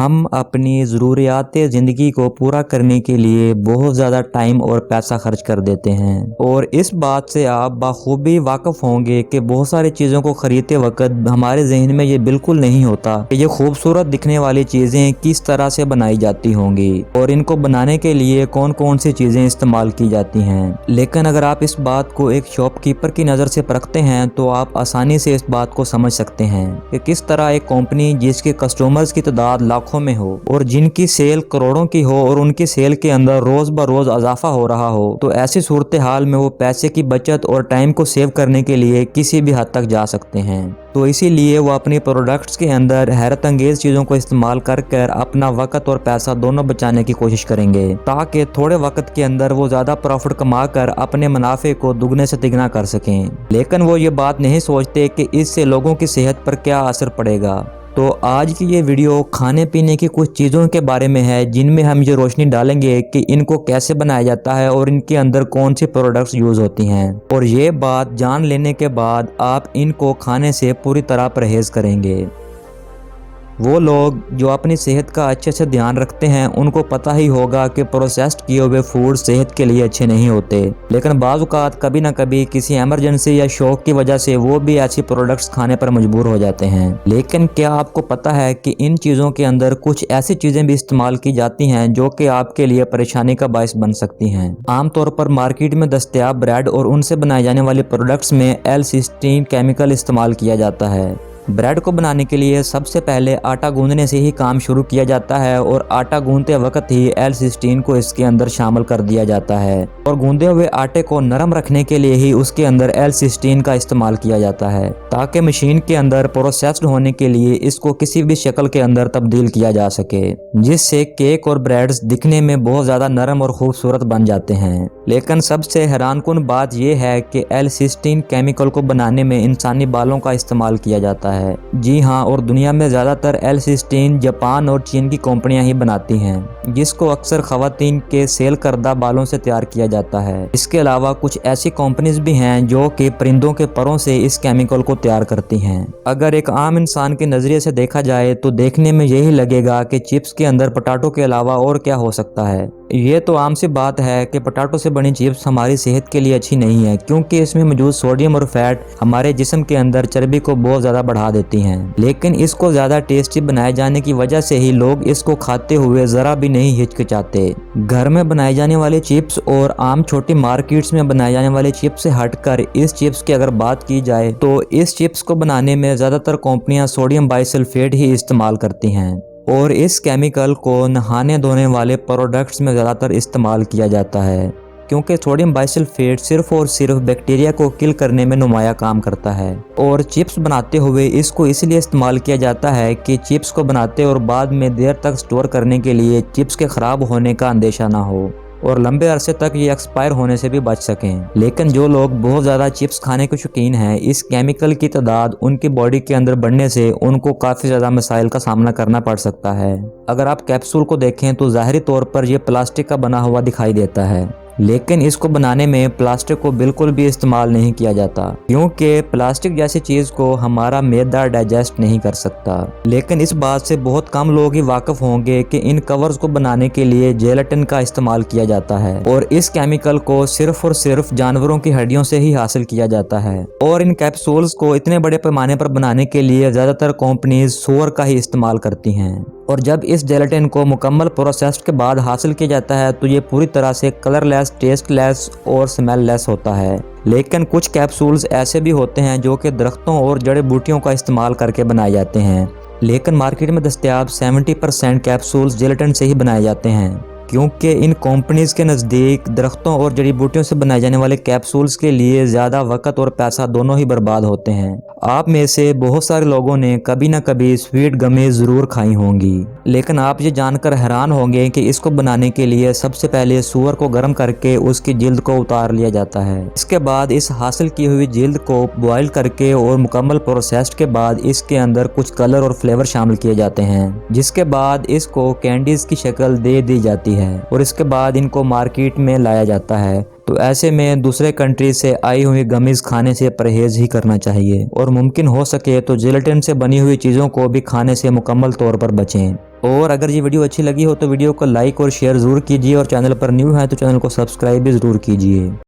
हम अपनी ज़रूरियात ज़िंदगी को पूरा करने के लिए बहुत ज़्यादा टाइम और पैसा खर्च कर देते हैं और इस बात से आप बखूबी वाकिफ़ होंगे कि बहुत सारी चीज़ों को ख़रीदते वक्त हमारे जहन में ये बिल्कुल नहीं होता कि ये खूबसूरत दिखने वाली चीज़ें किस तरह से बनाई जाती होंगी और इनको बनाने के लिए कौन कौन सी चीज़ें इस्तेमाल की जाती हैं। लेकिन अगर आप इस बात को एक शॉपकीपर की नज़र से परखते हैं तो आप आसानी से इस बात को समझ सकते हैं कि किस तरह एक कंपनी जिसके कस्टमर्स की तादाद लाखों में हो और जिनकी सेल करोड़ों की हो और उनकी सेल के अंदर रोज ब रोज इजाफा हो रहा हो, तो ऐसी सूरत हाल में वो पैसे की बचत और टाइम को सेव करने के लिए किसी भी हद तक जा सकते हैं। तो इसीलिए वो अपनी प्रोडक्ट्स के अंदर हैरत अंगेज चीज़ों को इस्तेमाल कर अपना वक्त और पैसा दोनों बचाने की कोशिश करेंगे ताकि थोड़े वक्त के अंदर वो ज़्यादा प्रॉफिट कमा कर अपने मुनाफे को दुगने से तिगना कर सकें। लेकिन वो ये बात नहीं सोचते कि इससे लोगों की सेहत पर क्या असर पड़ेगा। तो आज की ये वीडियो खाने पीने की कुछ चीज़ों के बारे में है जिनमें हम ये रोशनी डालेंगे कि इनको कैसे बनाया जाता है और इनके अंदर कौन सी प्रोडक्ट्स यूज़ होती हैं। और ये बात जान लेने के बाद आप इनको खाने से पूरी तरह परहेज़ करेंगे। वो लोग जो अपनी सेहत का अच्छे से ध्यान रखते हैं उनको पता ही होगा कि प्रोसेस्ड किए हुए फूड सेहत के लिए अच्छे नहीं होते, लेकिन बाज़ औक़ात कभी ना कभी किसी इमरजेंसी या शौक की वजह से वो भी ऐसी प्रोडक्ट्स खाने पर मजबूर हो जाते हैं। लेकिन क्या आपको पता है कि इन चीज़ों के अंदर कुछ ऐसी चीज़ें भी इस्तेमाल की जाती हैं जो कि आपके लिए परेशानी का बायस बन सकती हैं। आमतौर पर मार्केट में दस्तयाब ब्रेड और उनसे बनाए जाने वाले प्रोडक्ट्स में L-सिस्टीन केमिकल इस्तेमाल किया जाता है। ब्रेड को बनाने के लिए सबसे पहले आटा गूंदने से ही काम शुरू किया जाता है और आटा गूंदते वक्त ही L-सिस्टीन को इसके अंदर शामिल कर दिया जाता है और गूंदे हुए आटे को नरम रखने के लिए ही उसके अंदर L-सिस्टीन का इस्तेमाल किया जाता है ताकि मशीन के अंदर प्रोसेस्ड होने के लिए इसको किसी भी शक्ल के अंदर तब्दील किया जा सके, जिससे केक और ब्रेड्स दिखने में बहुत ज़्यादा नरम और खूबसूरत बन जाते हैं। लेकिन सबसे हैरानकुन बात यह है कि L-सिस्टीन केमिकल को बनाने में इंसानी बालों का इस्तेमाल किया जाता है। जी हाँ, और दुनिया में ज़्यादातर L-सिस्टीन जापान और चीन की कंपनियां ही बनाती हैं, जिसको अक्सर खवातीन के सेल करदा बालों से तैयार किया जाता है। इसके अलावा कुछ ऐसी कंपनीज भी हैं जो कि परिंदों के परों से इस केमिकल को तैयार करती हैं। अगर एक आम इंसान के नज़रिए से देखा जाए तो देखने में यही लगेगा कि चिप्स के अंदर पोटैटो के अलावा और क्या हो सकता है। ये तो आम सी बात है कि पोटैटो से बनी चिप्स हमारी सेहत के लिए अच्छी नहीं है, क्योंकि इसमें मौजूद सोडियम और फैट हमारे जिस्म के अंदर चर्बी को बहुत ज़्यादा बढ़ा देती हैं। लेकिन इसको ज़्यादा टेस्टी बनाए जाने की वजह से ही लोग इसको खाते हुए ज़रा भी नहीं हिचकिचाते। घर में बनाई जाने वाली चिप्स और आम छोटी मार्केट्स में बनाए जाने वाले चिप्स से हटकर इस चिप्स की अगर बात की जाए तो इस चिप्स को बनाने में ज़्यादातर कंपनियां सोडियम बाइसल्फेट ही इस्तेमाल करती हैं और इस केमिकल को नहाने धोने वाले प्रोडक्ट्स में ज़्यादातर इस्तेमाल किया जाता है, क्योंकि सोडियम बाइसल्फेट सिर्फ और सिर्फ बैक्टीरिया को किल करने में नुमाया काम करता है। और चिप्स बनाते हुए इसको इसलिए इस्तेमाल किया जाता है कि चिप्स को बनाते और बाद में देर तक स्टोर करने के लिए चिप्स के ख़राब होने का अंदेशा ना हो और लंबे अरसे तक ये एक्सपायर होने से भी बच सकें। लेकिन जो लोग बहुत ज़्यादा चिप्स खाने के शौकीन हैं, इस केमिकल की तादाद उनकी बॉडी के अंदर बढ़ने से उनको काफ़ी ज़्यादा मसाइल का सामना करना पड़ सकता है। अगर आप कैप्सूल को देखें तो ज़ाहिरी तौर पर यह प्लास्टिक का बना हुआ दिखाई देता है, लेकिन इसको बनाने में प्लास्टिक को बिल्कुल भी इस्तेमाल नहीं किया जाता, क्योंकि प्लास्टिक जैसी चीज़ को हमारा मैदा डाइजेस्ट नहीं कर सकता। लेकिन इस बात से बहुत कम लोग ही वाकिफ होंगे कि इन कवर्स को बनाने के लिए जेलेटिन का इस्तेमाल किया जाता है और इस केमिकल को सिर्फ और सिर्फ जानवरों की हड्डियों से ही हासिल किया जाता है। और इन कैप्सूल्स को इतने बड़े पैमाने पर बनाने के लिए ज़्यादातर कंपनीज सूअर का ही इस्तेमाल करती हैं और जब इस जेलेटिन को मुकम्मल प्रोसेस के बाद हासिल किया जाता है तो ये पूरी तरह से कलरलेस, टेस्टलेस और स्मेललेस होता है। लेकिन कुछ कैप्सूल्स ऐसे भी होते हैं जो कि दरख्तों और जड़ी बूटियों का इस्तेमाल करके बनाए जाते हैं, लेकिन मार्केट में दस्तयाब 70% कैप्सूल्स जेलेटिन से ही बनाए जाते हैं, क्योंकि इन कंपनीज के नज़दीक दरख्तों और जड़ी बूटियों से बनाए जाने वाले कैप्सूल्स के लिए ज़्यादा वक्त और पैसा दोनों ही बर्बाद होते हैं। आप में से बहुत सारे लोगों ने कभी ना कभी स्वीट गमेज़ ज़रूर खाई होंगी, लेकिन आप ये जानकर हैरान होंगे कि इसको बनाने के लिए सबसे पहले सूअर को गर्म करके उसकी जिल्द को उतार लिया जाता है। इसके बाद इस हासिल की हुई जिल्द को बॉयल करके और मुकम्मल प्रोसेस के बाद इसके अंदर कुछ कलर और फ्लेवर शामिल किए जाते हैं, जिसके बाद इसको कैंडीज की शक्ल दे दी जाती है और इसके बाद इनको मार्केट में लाया जाता है। तो ऐसे में दूसरे कंट्री से आई हुई गमीज खाने से परहेज ही करना चाहिए और मुमकिन हो सके तो जेलेटिन से बनी हुई चीज़ों को भी खाने से मुकम्मल तौर पर बचें। और अगर ये वीडियो अच्छी लगी हो तो वीडियो को लाइक और शेयर ज़रूर कीजिए और चैनल पर न्यू है तो चैनल को सब्सक्राइब भी ज़रूर कीजिए।